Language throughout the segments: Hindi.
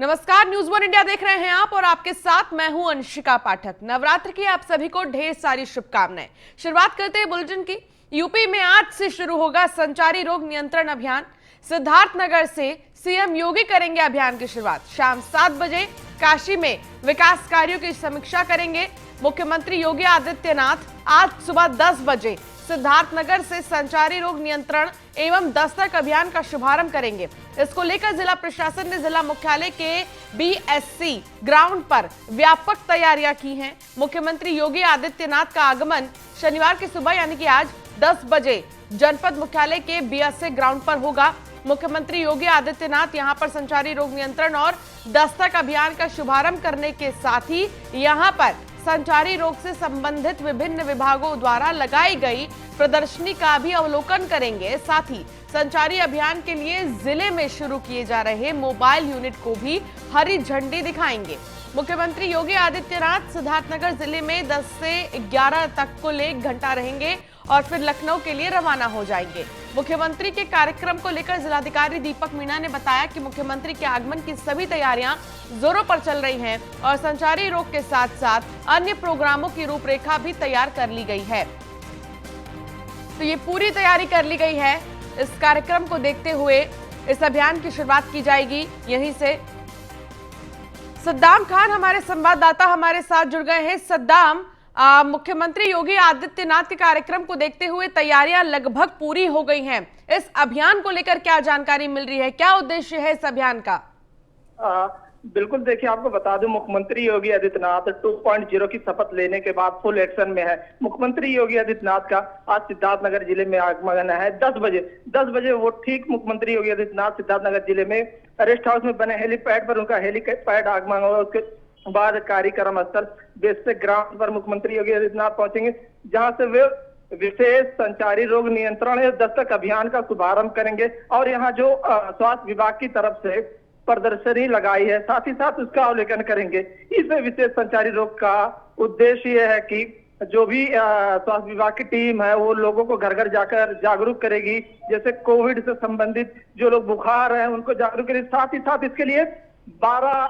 नमस्कार, न्यूज वन इंडिया देख रहे हैं आप और आपके साथ मैं हूं अंशिका पाठक। नवरात्र की आप सभी को ढेर सारी शुभकामनाएं। शुरुआत करते हैं बुलेटिन की। यूपी में आज से शुरू होगा संचारी रोग नियंत्रण अभियान। सिद्धार्थनगर से सीएम योगी करेंगे अभियान की शुरुआत। शाम 7 बजे काशी में विकास कार्यों की समीक्षा करेंगे मुख्यमंत्री योगी आदित्यनाथ। आज सुबह 10 बजे सिद्धार्थनगर से संचारी रोग नियंत्रण एवं दस्तक अभियान का शुभारंभ करेंगे। इसको लेकर जिला प्रशासन ने जिला मुख्यालय के बीएससी ग्राउंड पर व्यापक तैयारियां की हैं। मुख्यमंत्री योगी आदित्यनाथ का आगमन शनिवार की सुबह यानी कि आज 10 बजे जनपद मुख्यालय के बीएससी ग्राउंड पर होगा। मुख्यमंत्री योगी आदित्यनाथ यहां पर संचारी रोग नियंत्रण और दस्तक अभियान का शुभारंभ करने के साथ ही यहां पर संचारी रोग से संबंधित विभिन्न विभागों द्वारा लगाई गई प्रदर्शनी का भी अवलोकन करेंगे। साथ ही संचारी अभियान के लिए जिले में शुरू किए जा रहे मोबाइल यूनिट को भी हरी झंडी दिखाएंगे। मुख्यमंत्री योगी आदित्यनाथ सिद्धार्थनगर जिले में 10 से 11 तक कुल 1 घंटा रहेंगे और फिर लखनऊ के लिए रवाना हो जाएंगे। मुख्यमंत्री के कार्यक्रम को लेकर जिलाधिकारी दीपक मीणा ने बताया कि मुख्यमंत्री के आगमन की सभी तैयारियां जोरों पर चल रही हैं और संचारी रोग के साथ साथ अन्य प्रोग्रामों की रूपरेखा भी तैयार कर ली गई है। तो ये पूरी तैयारी कर ली गई है। इस कार्यक्रम को देखते हुए इस अभियान की शुरुआत की जाएगी। यहीं से सद्दाम खान हमारे संवाददाता हमारे साथ जुड़ गए हैं। सद्दाम, मुख्यमंत्री योगी आदित्यनाथ के कार्यक्रम को देखते हुए तैयारियां लगभग पूरी हो गई हैं। इस अभियान को लेकर क्या जानकारी मिल रही है, क्या उद्देश्य है इस अभियान का? बिल्कुल, देखिए आपको बता दूं, मुख्यमंत्री योगी आदित्यनाथ 2.0 की शपथ लेने के बाद फुल एक्शन में है। मुख्यमंत्री योगी आदित्यनाथ का आज सिद्धार्थनगर जिले में आगमन है। 10 बजे वो ठीक मुख्यमंत्री योगी आदित्यनाथ सिद्धार्थनगर जिले में रेस्ट हाउस में बने हेलीपैड पर उनका हेलीपैड आगमन होगा। उसके बाद कार्यक्रम स्थल बेसिक ग्राउंड पर मुख्यमंत्री योगी आदित्यनाथ पहुंचेंगे, जहां से वे विशेष संचारी रोग नियंत्रण या दस्तक अभियान का शुभारंभ करेंगे। और यहाँ जो स्वास्थ्य विभाग की तरफ से प्रदर्शनी लगाई है, साथ ही साथ उसका अवलोकन करेंगे। इस विशेष संचारी रोग का उद्देश्य यह है कि जो भी स्वास्थ्य विभाग की टीम है वो लोगों को घर घर जाकर जागरूक करेगी। जैसे कोविड से संबंधित जो लोग बुखार है उनको जागरूक करेगी। साथ ही साथ इसके लिए 12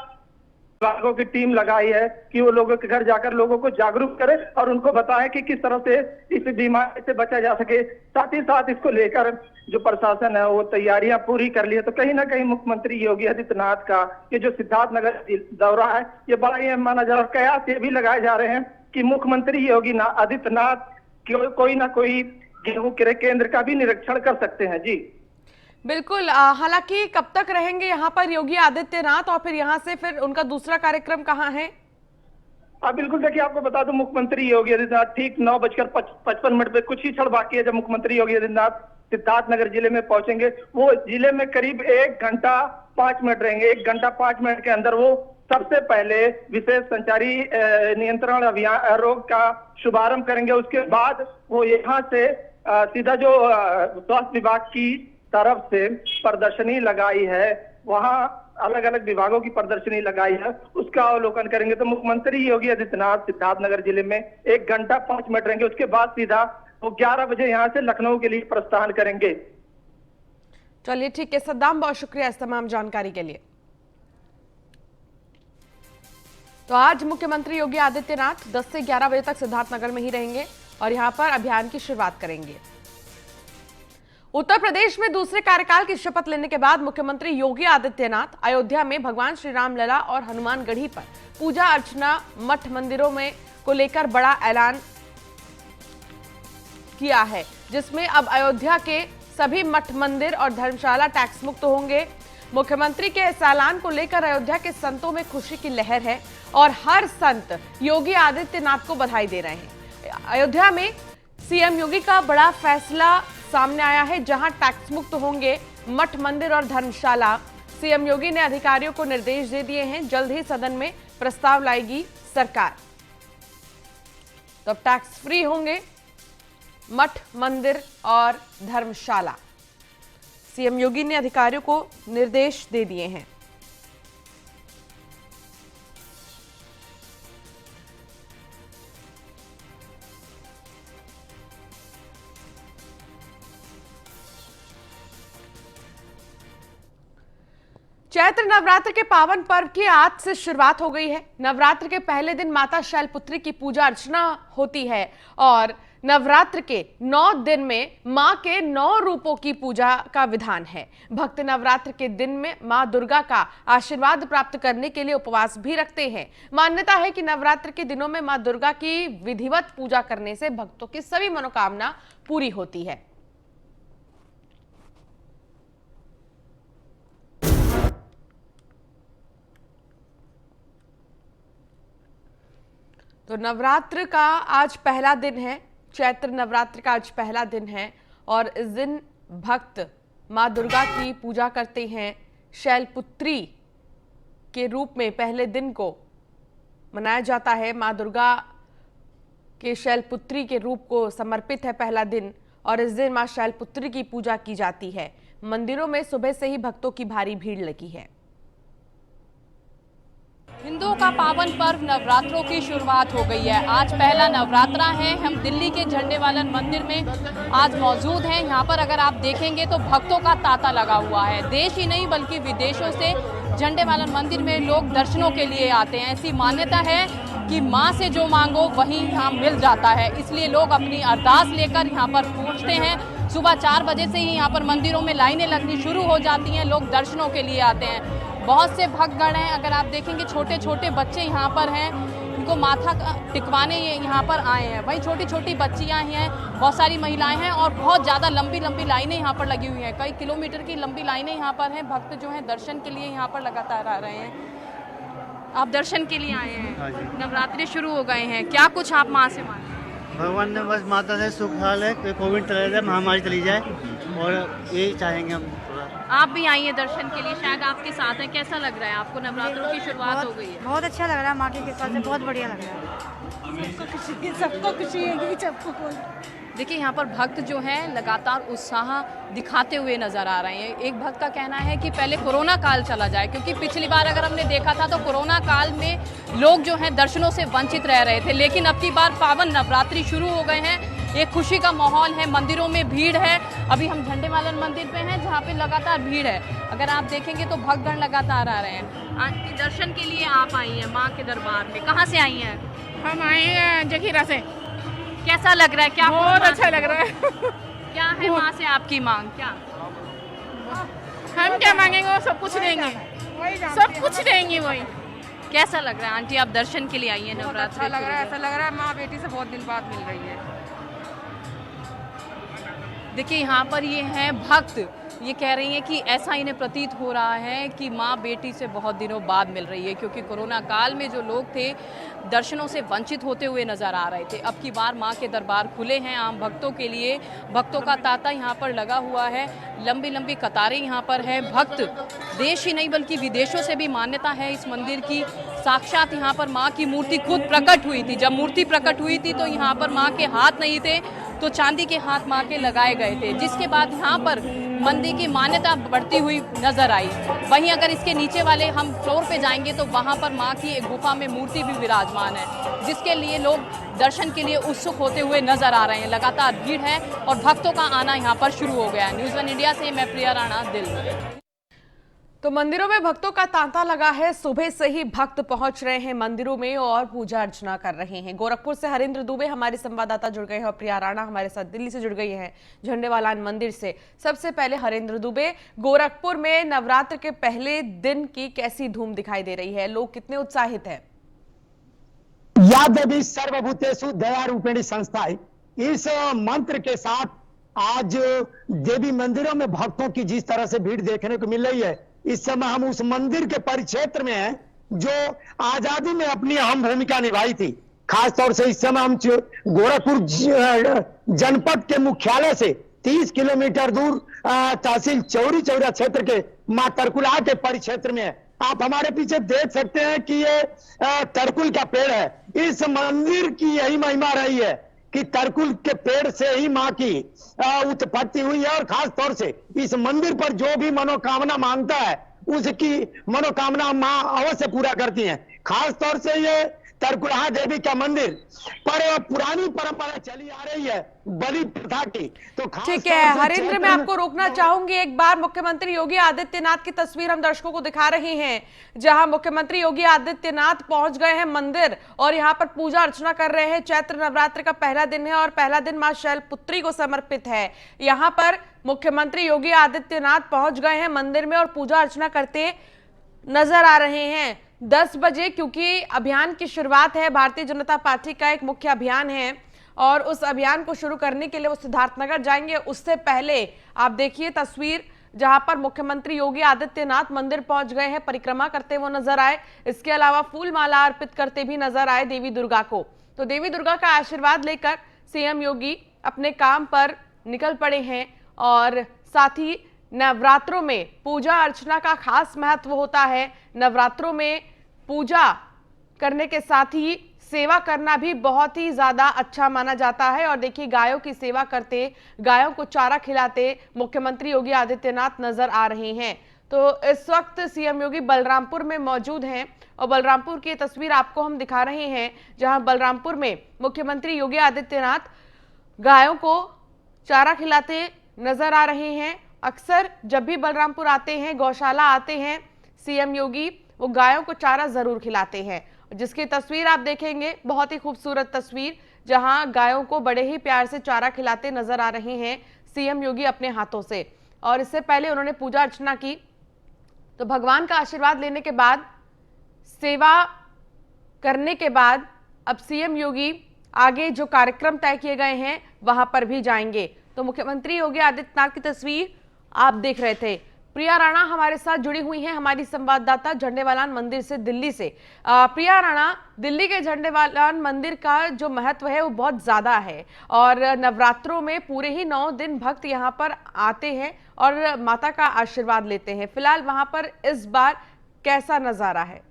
विभागों की टीम लगाई है कि वो लोगों के घर जाकर लोगों को जागरूक करे और उनको बताए कि किस तरह से इस बीमारी से बचा जा सके। साथ ही साथ इसको लेकर जो प्रशासन है वो तैयारियां पूरी कर ली है। तो कहीं ना कहीं मुख्यमंत्री योगी आदित्यनाथ का ये जो सिद्धार्थनगर दौरा है ये बड़ा ही माना जा रहा है। कयास ये भी लगाए जा रहे हैं कि मुख्यमंत्री योगी आदित्यनाथ कोई ना कोई गेहूं क्रय केंद्र का भी निरीक्षण कर सकते हैं। जी बिल्कुल, हालांकि कब तक रहेंगे यहाँ पर योगी आदित्यनाथ और फिर यहाँ से फिर उनका दूसरा कार्यक्रम कहाँ है? बिल्कुल, देखिए आपको बता दूं, मुख्यमंत्री योगी आदित्यनाथ ठीक 9:55 पे कुछ ही क्षण बाकी है जब मुख्यमंत्री योगी आदित्यनाथ सिद्धार्थनगर जिले में पहुंचेंगे। वो जिले में करीब 1 घंटा 5 मिनट रहेंगे। 1 घंटा 5 मिनट के अंदर वो सबसे पहले विशेष संचारी नियंत्रण अभियान रोग का शुभारंभ करेंगे। उसके बाद वो यहाँ से सीधा जो स्वास्थ्य विभाग की तरफ से प्रदर्शनी लगाई है, वहां अलग अलग विभागों की प्रदर्शनी लगाई है, उसका अवलोकन करेंगे। तो मुख्यमंत्री योगी आदित्यनाथ सिद्धार्थनगर जिले में 1 घंटा 5 मिनट रहेंगे। उसके बाद सीधा वो 11 बजे यहाँ से लखनऊ के लिए प्रस्थान करेंगे। चलिए ठीक है सद्दाम, बहुत शुक्रिया इस तमाम जानकारी के लिए। तो आज मुख्यमंत्री योगी आदित्यनाथ 10 से 11 बजे तक सिद्धार्थनगर में ही रहेंगे और यहाँ पर अभियान की शुरुआत करेंगे। उत्तर प्रदेश में दूसरे कार्यकाल की शपथ लेने के बाद मुख्यमंत्री योगी आदित्यनाथ अयोध्या में भगवान श्री राम लला और हनुमानगढ़ी पर पूजा अर्चना मठ मंदिरों में को लेकर बड़ा ऐलान किया है, जिसमें अब अयोध्या के सभी मठ मंदिर और धर्मशाला टैक्स मुक्त होंगे। मुख्यमंत्री के इस ऐलान को लेकर अयोध्या के संतों में खुशी की लहर है और हर संत योगी आदित्यनाथ को बधाई दे रहे हैं। अयोध्या में सीएम योगी का बड़ा फैसला सामने आया है, जहां टैक्स मुक्त होंगे मठ मंदिर और धर्मशाला। सीएम योगी ने अधिकारियों को निर्देश दे दिए हैं, जल्द ही सदन में प्रस्ताव लाएगी सरकार। तो अब टैक्स फ्री होंगे मठ मंदिर और धर्मशाला। सीएम योगी ने अधिकारियों को निर्देश दे दिए हैं। चैत्र नवरात्र के पावन पर्व की आज से शुरुआत हो गई है। नवरात्र के पहले दिन माता शैलपुत्री की पूजा अर्चना होती है और नवरात्र के 9 दिन में मां के 9 रूपों की पूजा का विधान है। भक्त नवरात्र के दिन में मां दुर्गा का आशीर्वाद प्राप्त करने के लिए उपवास भी रखते हैं। मान्यता है कि नवरात्र के दिनों में मां दुर्गा की विधिवत पूजा करने से भक्तों की सभी मनोकामना पूरी होती है। तो नवरात्र का आज पहला दिन है, चैत्र नवरात्र का आज पहला दिन है और इस दिन भक्त मां दुर्गा की पूजा करते हैं। शैलपुत्री के रूप में पहले दिन को मनाया जाता है। मां दुर्गा के शैलपुत्री के रूप को समर्पित है पहला दिन और इस दिन मां शैलपुत्री की पूजा की जाती है। मंदिरों में सुबह से ही भक्तों की भारी भीड़ लगी है। हिंदुओं का पावन पर्व नवरात्रों की शुरुआत हो गई है। आज पहला नवरात्रा है। हम दिल्ली के झंडेवालन मंदिर में आज मौजूद हैं। यहाँ पर अगर आप देखेंगे तो भक्तों का तांता लगा हुआ है। देश ही नहीं बल्कि विदेशों से झंडेवालन मंदिर में लोग दर्शनों के लिए आते हैं। ऐसी मान्यता है कि माँ से जो मांगो वही यहाँ मिल जाता है, इसलिए लोग अपनी अरदास लेकर यहाँ पर पहुँचते हैं। सुबह 4 बजे से ही यहाँ पर मंदिरों में लाइनें लगनी शुरू हो जाती हैं। लोग दर्शनों के लिए आते हैं। बहुत से भक्तगण हैं। अगर आप देखेंगे छोटे छोटे बच्चे यहाँ पर हैं, उनको माथा टिकवाने यहाँ पर आए हैं। वहीं छोटी छोटी बच्चियाँ हैं, बहुत सारी महिलाएं हैं और बहुत ज़्यादा लंबी लंबी लाइनें यहाँ पर लगी हुई हैं। कई किलोमीटर की लंबी लाइनें यहाँ पर हैं। भक्त जो हैं दर्शन के लिए यहाँ पर लगातार आ रहे हैं। आप दर्शन के लिए आए हैं? हाँ जी। नवरात्रि शुरू हो गए हैं, क्या कुछ आप माँ से मांगे? भगवान ने बस माता से सुख हाल है कि कोविड चला जाए, महामारी चली जाए और यही चाहेंगे हम। आप भी आई हैं दर्शन के लिए, शायद आपके साथ हैं। कैसा लग रहा है आपको? नवरात्रों की शुरुआत हो गई है। बहुत अच्छा लग रहा है, माँ की कृपा से बहुत बढ़िया लग रहा है। सबको खुशी है, सबको। देखिए यहाँ पर भक्त जो हैं लगातार उत्साह दिखाते हुए नजर आ रहे हैं। एक भक्त का कहना है कि पहले कोरोना काल चला जाए, क्योंकि पिछली बार अगर हमने देखा था तो कोरोना काल में लोग जो हैं दर्शनों से वंचित रह रहे थे, लेकिन अब की बार पावन नवरात्रि शुरू हो गए हैं। एक खुशी का माहौल है, मंदिरों में भीड़ है। अभी हम झंडेवालन मंदिर पे हैं जहाँ पे लगातार भीड़ है। अगर आप देखेंगे तो भक्तगण लगातार आ रहे हैं। आज दर्शन के लिए आप आई हैं माँ के दरबार में, कहाँ से आई हैं? हम आए हैं जखीरा से। कैसा लग रहा है? क्या बहुत अच्छा लग रहा है। क्या है माँ से आपकी मांग? क्या हम क्या मांगेंगे वो सब कुछ देंगे, सब कुछ देंगे वही। कैसा लग रहा है आंटी, आप दर्शन के लिए आई हैं नवरात्रि? अच्छा लग रहा है, ऐसा लग रहा है माँ बेटी से बहुत दिन बाद मिल रही है। देखिए यहाँ पर ये हैं भक्त, ये कह रही हैं कि ऐसा इन्हें प्रतीत हो रहा है कि माँ बेटी से बहुत दिनों बाद मिल रही है, क्योंकि कोरोना काल में जो लोग थे दर्शनों से वंचित होते हुए नजर आ रहे थे। अब की बार माँ के दरबार खुले हैं आम भक्तों के लिए। भक्तों का तांता यहाँ पर लगा हुआ है, लंबी लंबी कतारें यहाँ पर है। भक्त देश ही नहीं बल्कि विदेशों से भी मान्यता है इस मंदिर की। साक्षात यहाँ पर माँ की मूर्ति खुद प्रकट हुई थी। जब मूर्ति प्रकट हुई थी तो यहाँ पर माँ के हाथ नहीं थे, तो चांदी के हाथ माँ के लगाए गए थे, जिसके बाद यहाँ पर मंदिर की मान्यता बढ़ती हुई नजर आई। वहीं अगर इसके नीचे वाले हम फ्लोर पे जाएंगे तो वहाँ पर माँ की एक गुफा में मूर्ति भी विराजमान है, जिसके लिए लोग दर्शन के लिए उत्सुक होते हुए नजर आ रहे हैं। लगातार भीड़ है और भक्तों का आना यहाँ पर शुरू हो गया है। न्यूज़ 1 इंडिया से मैं प्रिया राणा, दिल्ली। तो मंदिरों में भक्तों का तांता लगा है। सुबह से ही भक्त पहुंच रहे हैं मंदिरों में और पूजा अर्चना कर रहे हैं। गोरखपुर से हरेंद्र दुबे हमारे संवाददाता जुड़ गए हैं और प्रिया राणा हमारे साथ दिल्ली से जुड़ गई हैं झंडेवालान मंदिर से। सबसे पहले हरेंद्र दुबे, गोरखपुर में नवरात्र के पहले दिन की कैसी धूम दिखाई दे रही है? लोग कितने उत्साहित हैं? या देवी सर्वभूतेषु दया रूपिणी संस्था, इस मंत्र के साथ आज देवी मंदिरों में भक्तों की जिस तरह से भीड़ देखने को मिल रही है, इस समय हम उस मंदिर के परिक्षेत्र में हैं जो आजादी में अपनी अहम भूमिका निभाई थी। खासतौर से इस समय हम गोरखपुर जनपद के मुख्यालय से 30 किलोमीटर दूर तहसील चौरी चौरा क्षेत्र के मां तरकुला के परिक्षेत्र में है। आप हमारे पीछे देख सकते हैं कि ये तरकुल का पेड़ है। इस मंदिर की यही महिमा रही है कि तरकुल के पेड़ से ही मां की उत्पत्ति हुई है और खास तौर से इस मंदिर पर जो भी मनोकामना मांगता है उसकी मनोकामना मां अवश्य पूरा करती हैं। खास तौर से ये तरकुलहा देवी का मंदिर, पर पुरानी परंपरा चली आ रही है बलि प्रथा की। तो खास ठीक तौर है से हरेंद्र, मैं चैत्र आपको रोकना चाहूंगी। एक बार मुख्यमंत्री योगी आदित्यनाथ की तस्वीर हम दर्शकों को दिखा रहे हैं, जहां मुख्यमंत्री योगी आदित्यनाथ पहुंच गए हैं मंदिर और यहां पर पूजा अर्चना कर रहे हैं। चैत्र नवरात्र का पहला दिन है और पहला दिन मां शैलपुत्री को समर्पित है। यहां पर मुख्यमंत्री योगी आदित्यनाथ पहुंच गए हैं मंदिर में और पूजा अर्चना करते नजर आ रहे हैं 10 बजे, क्योंकि अभियान की शुरुआत है। भारतीय जनता पार्टी का एक मुख्य अभियान है और उस अभियान को शुरू करने के लिए वो सिद्धार्थनगर जाएंगे। उससे पहले आप देखिए तस्वीर जहां पर मुख्यमंत्री योगी आदित्यनाथ मंदिर पहुंच गए हैं, परिक्रमा करते हुए नजर आए। इसके अलावा फूल माला अर्पित करते भी नजर आए देवी दुर्गा को। तो देवी दुर्गा का आशीर्वाद लेकर सीएम योगी अपने काम पर निकल पड़े हैं और साथ ही नवरात्रों में पूजा अर्चना का खास महत्व होता है। नवरात्रों में पूजा करने के साथ ही सेवा करना भी बहुत ही ज्यादा अच्छा माना जाता है। और देखिए गायों की सेवा करते, गायों को चारा खिलाते मुख्यमंत्री योगी आदित्यनाथ नजर आ रहे हैं। तो इस वक्त सीएम योगी बलरामपुर में मौजूद हैं और बलरामपुर की तस्वीर आपको हम दिखा रहे हैं, जहां बलरामपुर में मुख्यमंत्री योगी आदित्यनाथ गायों को चारा खिलाते नजर आ रहे हैं। अक्सर जब भी बलरामपुर आते हैं, गौशाला आते हैं, सीएम योगी वो गायों को चारा जरूर खिलाते हैं, जिसकी तस्वीर आप देखेंगे, बहुत ही खूबसूरत तस्वीर, जहां गायों को बड़े ही प्यार से चारा खिलाते नजर आ रहे हैं सीएम योगी अपने हाथों से। और इससे पहले उन्होंने पूजा अर्चना की। तो भगवान का आशीर्वाद लेने के बाद, सेवा करने के बाद अब सीएम योगी आगे जो कार्यक्रम तय किए गए हैं वहां पर भी जाएंगे। तो मुख्यमंत्री योगी आदित्यनाथ की तस्वीर आप देख रहे थे। प्रिया राणा हमारे साथ जुड़ी हुई हैं, हमारी संवाददाता झंडेवालान मंदिर से, दिल्ली से। प्रिया राणा, दिल्ली के झंडेवालान मंदिर का जो महत्व है वो बहुत ज्यादा है और नवरात्रों में पूरे ही 9 दिन भक्त यहाँ पर आते हैं और माता का आशीर्वाद लेते हैं। फिलहाल वहां पर इस बार कैसा नजारा है?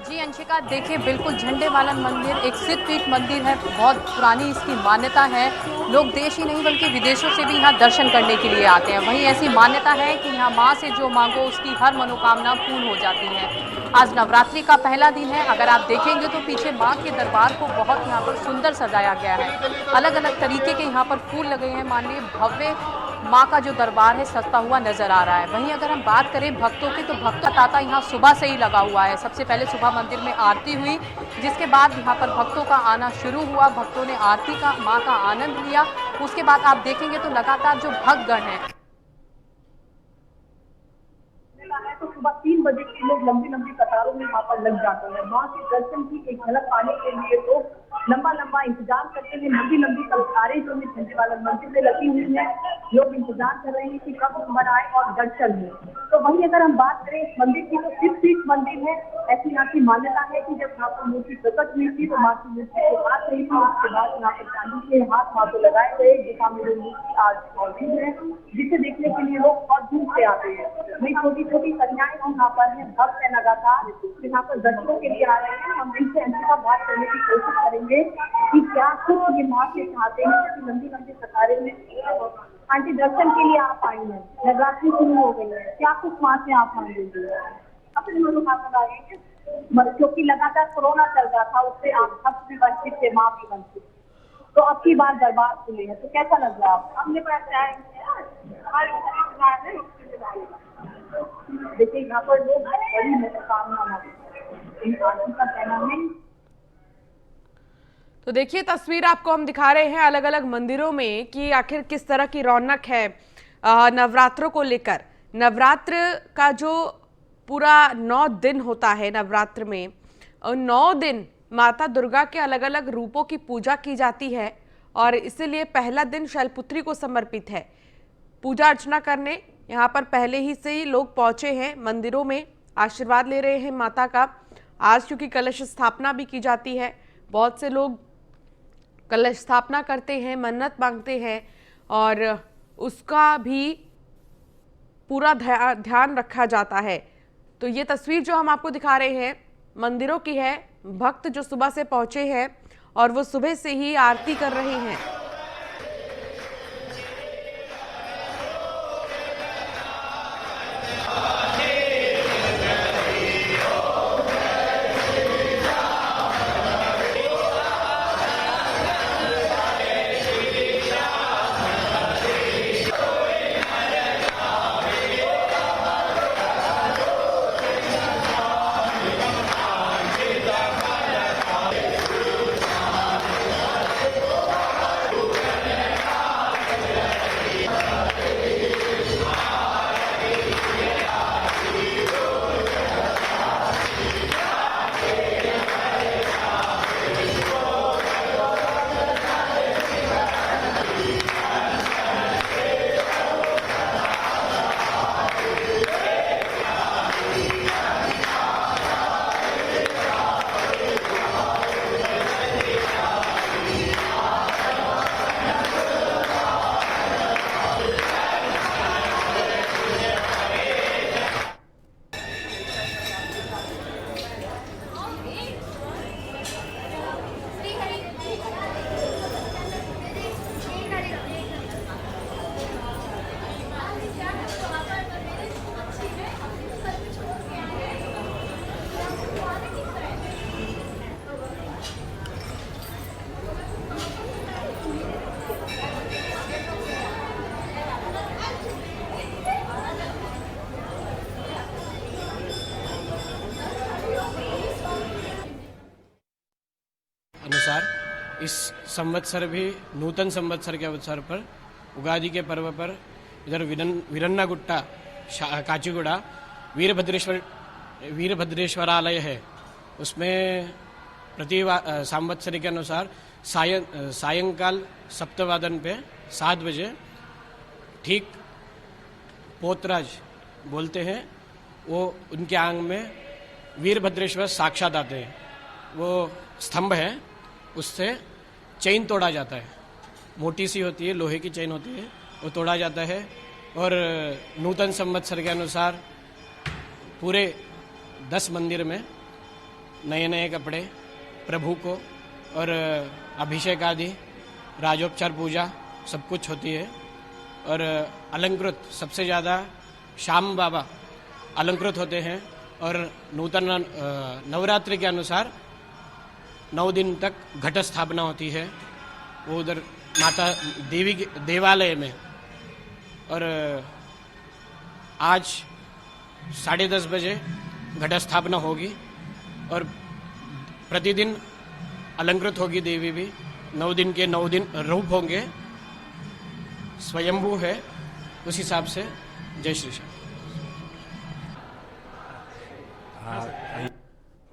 जी अंशिका, देखिए बिल्कुल झंडेवालान मंदिर एक सिद्धपीठ मंदिर है, बहुत पुरानी इसकी मान्यता है। लोग देश ही नहीं बल्कि विदेशों से भी यहाँ दर्शन करने के लिए आते हैं। वहीं ऐसी मान्यता है कि यहाँ माँ से जो मांगो उसकी हर मनोकामना पूर्ण हो जाती है। आज नवरात्रि का पहला दिन है। अगर आप देखेंगे तो पीछे माँ के दरबार को बहुत यहाँ पर सुंदर सजाया गया है। अलग अलग तरीके के यहाँ पर फूल लगे हैं। माननीय भव्य माँ का जो दरबार है सजता हुआ नजर आ रहा है। वहीं अगर हम बात करें भक्तों की, तो भक्त का तांता यहाँ सुबह से ही लगा हुआ है। सबसे पहले सुबह मंदिर में आरती हुई, जिसके बाद यहाँ पर भक्तों का आना शुरू हुआ। भक्तों ने आरती का, माँ का आनंद लिया। उसके बाद आप देखेंगे तो लगातार जो भक्तगण हैं, तो सुबह 3 बजे के लोग लंबी लंबी कतारों में यहाँ पर लग जाते हैं। माँ के दर्शन की एक झलक पाने के लिए तो लंबा लंबा इंतजार करते हैं। लंबी लंबी कतारें जो है झंडेवालान मंदिर में लगी हुई है। लोग इंतजार कर रहे हैं कि कब नंबर आए और दर्शन हो। तो वहीं अगर हम बात करें इस मंदिर की, तो सिद्धपीठ मंदिर है। ऐसी यहाँ की मान्यता है कि जब यहाँ पर मूर्ति प्रकट हुई थी तो माँ की मूर्ति के हाथ रही थी। उसके बाद यहाँ पर चांदी के हाथ माँ को लगाए गए। गुफा में जो मूर्ति आज मौजूद है, जिसे देखने के लिए लोग बहुत दूर से आते हैं। वही छोटी छोटी कन्याएं यहाँ पर है, भक्त है लगातार यहाँ पर दर्शनों के लिए आ रहे हैं। हम इनसे अंतिम बात करने की कोशिश करेंगे कि क्या कुछ ये माँ से चाहते हैं कि लंबी लंबी कतारें में आंटी दर्शन के लिए आप आई हैं, नवरात्रि शुरू हो गई है, क्या कुछ माँ से आप मांगेंगे? अपने मनोकामना मांगेंगे, क्योंकि लगातार कोरोना चल रहा था, उससे आप भक्त भी वंचित थे, माँ भी वंचित, तो अब की बार दरबार खुले हैं, तो कैसा लग रहा है आपको? हमने देखिए यहाँ पर लोग बड़ी मनोकामना मांगते हैं। तो देखिए तस्वीर आपको हम दिखा रहे हैं अलग अलग मंदिरों में कि आखिर किस तरह की रौनक है नवरात्रों को लेकर। नवरात्र का जो पूरा 9 दिन होता है नवरात्र में, और 9 दिन माता दुर्गा के अलग अलग रूपों की पूजा की जाती है और इसीलिए पहला दिन शैलपुत्री को समर्पित है। पूजा अर्चना करने यहाँ पर पहले ही से ही लोग पहुंचे हैं मंदिरों में, आशीर्वाद ले रहे हैं माता का। आज क्योंकि कलश स्थापना भी की जाती है, बहुत से लोग कलश स्थापना करते हैं, मन्नत मांगते हैं और उसका भी पूरा ध्यान रखा जाता है। तो ये तस्वीर जो हम आपको दिखा रहे हैं मंदिरों की है। भक्त जो सुबह से पहुंचे हैं और वो सुबह से ही आरती कर रहे हैं। इस संवत्सर भी नूतन संवत्सर के अवसर पर उगादि के पर्व पर इधर वीरन्नागुट्टा काचीगुड़ा वीरभद्रेश्वरालय है, उसमें प्रति संवत्सर के अनुसार सायंकाल 7 वादन पे 7 बजे ठीक पोतराज बोलते हैं, वो उनके आंग में वीरभद्रेश्वर साक्षात आते हैं। वो स्तंभ है, उससे चेन तोड़ा जाता है, मोटी सी होती है, लोहे की चेन होती है, वो तोड़ा जाता है। और नूतन संवत्सर के अनुसार पूरे 10 मंदिर में नए नए कपड़े प्रभु को और अभिषेक आदि राजोपचार पूजा सब कुछ होती है। और अलंकृत सबसे ज़्यादा श्याम बाबा अलंकृत होते हैं। और नूतन नवरात्रि के अनुसार 9 दिन तक घट स्थापना होती है, वो उधर माता देवी के देवालय में। और आज 10:30 बजे घट स्थापना होगी और प्रतिदिन अलंकृत होगी देवी भी। 9 दिन के 9 दिन रूप होंगे, स्वयंभू है, उस हिसाब से। जय श्री श्याम।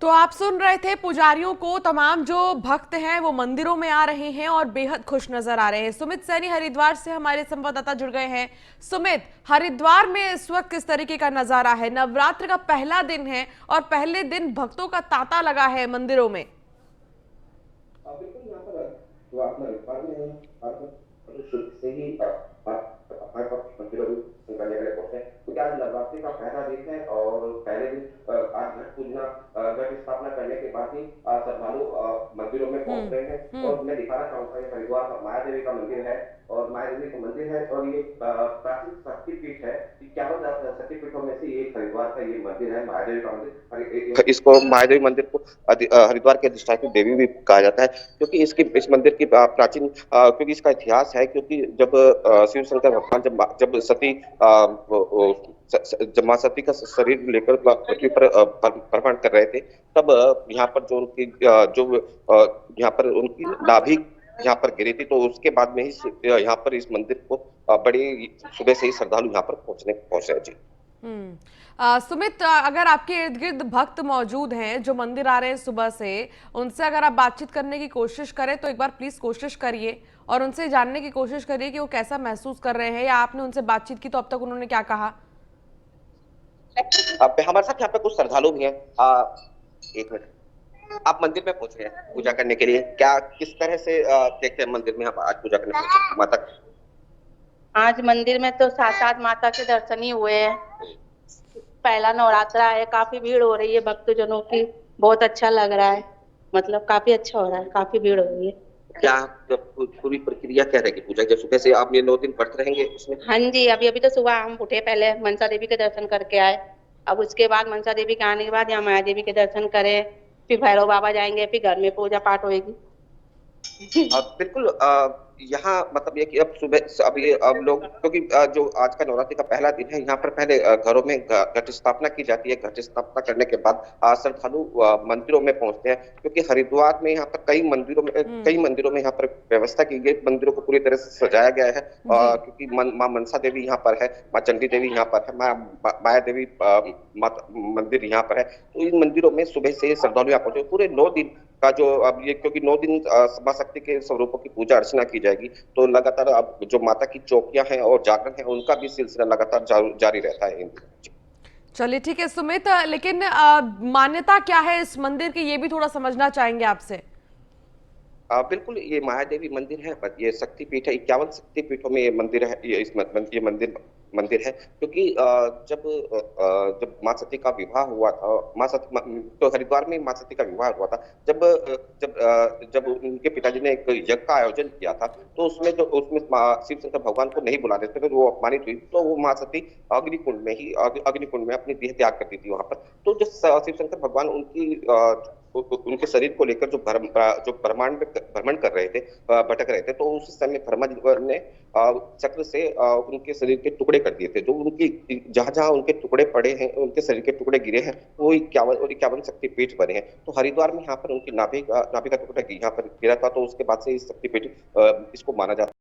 तो आप सुन रहे थे पुजारियों को, तमाम जो भक्त हैं वो मंदिरों में आ रहे हैं और बेहद खुश नजर आ रहे हैं। सुमित सैनी हरिद्वार से हमारे संवाददाता जुड़ गए हैं। सुमित, हरिद्वार में इस वक्त किस तरीके का नजारा है? नवरात्र का पहला दिन है और पहले दिन भक्तों का तांता लगा है मंदिरों में। बिल्कुल, यहाँ पर जो आपने हरिद्वार में शुरू से ही मंदिरों में करने के लिए पहुंचे, क्योंकि आज नवरात्रि का पहला दिन है और पहले दिन आज घट पूजना घट स्थापना करने के बाद ही श्रद्धालु मंदिरों में पहुंच रहे हैं। और मैं दिखाना चाहूंगा, ये हरिद्वार का माया देवी का मंदिर है और माया देवी का मंदिर है और ये प्राचीन शक्तिपीठ है। 51 शक्तिपीठों में से एक हरिद्वार का ये मंदिर है, माया देवी का मंदिर। इसको माया देवी मंदिर को हरिद्वार के अधिष्ठात्री देवी भी कहा जाता है, क्योंकि इस मंदिर की प्राचीन क्योंकि इसका इतिहास है, क्योंकि जब शिव शंकर भगवान जब सती जब मां सती का शरीर लेकर पृथ्वी पर प्रमाण कर रहे थे, तब यहाँ पर जो उनकी यहाँ पर उनकी नाभि यहाँ पर गिरी थी, तो उसके बाद में ही यहाँ पर इस मंदिर को बड़ी सुबह से ही श्रद्धालु यहाँ पर पहुंचे जी। सुमित, अगर आपके इर्द गिर्द भक्त मौजूद हैं जो मंदिर आ रहे हैं सुबह से, उनसे अगर आप बातचीत करने की कोशिश करें तो एक बार प्लीज कोशिश करिए और उनसे जानने की कोशिश करिए कि वो कैसा महसूस कर रहे हैं, या आपने उनसे बातचीत की तो अब तक उन्होंने क्या कहा? हमारे साथ यहाँ पे कुछ श्रद्धालु भी हैं। एक मिनट, आप मंदिर में पहुंचे हैं पूजा करने के लिए, क्या किस तरह से देखते हैं मंदिर में आप आज पूजा करने पहुंचे माता? आज मंदिर में तो साक्षात माता के दर्शन ही हुए हैं। पहला नवरात्रा है, काफी भीड़ हो रही है भक्तजनों की, बहुत अच्छा लग रहा है, मतलब काफी अच्छा हो रहा है, काफी भीड़ हो रही है। क्या पूरी प्रक्रिया क्या रहेगी पूजा के? सुबह से आप ये 9 दिन व्रत रहेंगे उसमें? हाँ जी, अभी तो सुबह हम उठे, पहले मनसा देवी के दर्शन करके आए, अब उसके बाद मनसा देवी के आने के बाद यहाँ माया देवी के दर्शन करें, फिर भैरव बाबा जाएंगे, फिर घर में पूजा पाठ होगी। बिल्कुल, यहाँ मतलब ये कि अब सुबह अब लोग, क्योंकि जो आज का नवरात्रि का पहला दिन है, यहाँ पर पहले घरों में घट स्थापना की जाती है। घट स्थापना करने के बाद श्रद्धालु मंदिरों में पहुंचते हैं, क्योंकि हरिद्वार में यहाँ पर कई मंदिरों में यहाँ पर व्यवस्था की गई, मंदिरों को पूरी तरह से सजाया गया है, क्योंकि माँ मनसा देवी यहाँ पर है, माँ चंडी देवी यहाँ पर है, माया देवी मंदिर यहाँ पर है। तो इन मंदिरों में सुबह से श्रद्धालु यहाँ पहुंचे। पूरे 9 दिन का जो अब ये, क्योंकि 9 दिन मां शक्ति के स्वरूपों की पूजा अर्चना की जाएगी, तो लगातार अब जो माता की चौकियां हैं और जागरण है, उनका भी सिलसिला लगातार जारी रहता है। चलिए ठीक है सुमित, लेकिन मान्यता क्या है इस मंदिर की, ये भी थोड़ा समझना चाहेंगे आपसे। बिल्कुल, ये माया देवी मंदिर है, ये शक्तिपीठ है, 51 शक्तिपीठों में ये मंदिर है। ये मंदिर है, क्योंकि जब मां सती का विवाह हुआ था, तो हरिद्वार में मां सती का विवाह हुआ था, जब उनके पिताजी ने एक यज्ञ का आयोजन किया था, तो उसमें शिव शंकर भगवान को नहीं बुला रहे थे, तो वो अपमानित हुई, तो वो मां सती अग्निकुंड में अपनी देह त्याग करती थी वहां पर। तो जो शिव शंकर भगवान उनकी उनके शरीर को लेकर जो ब्रह्मांड में भ्रमण कर रहे थे, भटक रहे थे, तो उस समय ब्रह्मा जी ने चक्र से उनके शरीर के टुकड़े कर दिए थे। जो उनकी जहां जहां उनके टुकड़े पड़े हैं, उनके शरीर के टुकड़े गिरे हैं, वो 51 शक्तिपीठ बने हैं। तो हरिद्वार में यहाँ पर उनकी नाभि का टुकड़ा यहाँ पर गिरा था, तो उसके बाद से इस शक्तिपीठ इसको माना जाता है।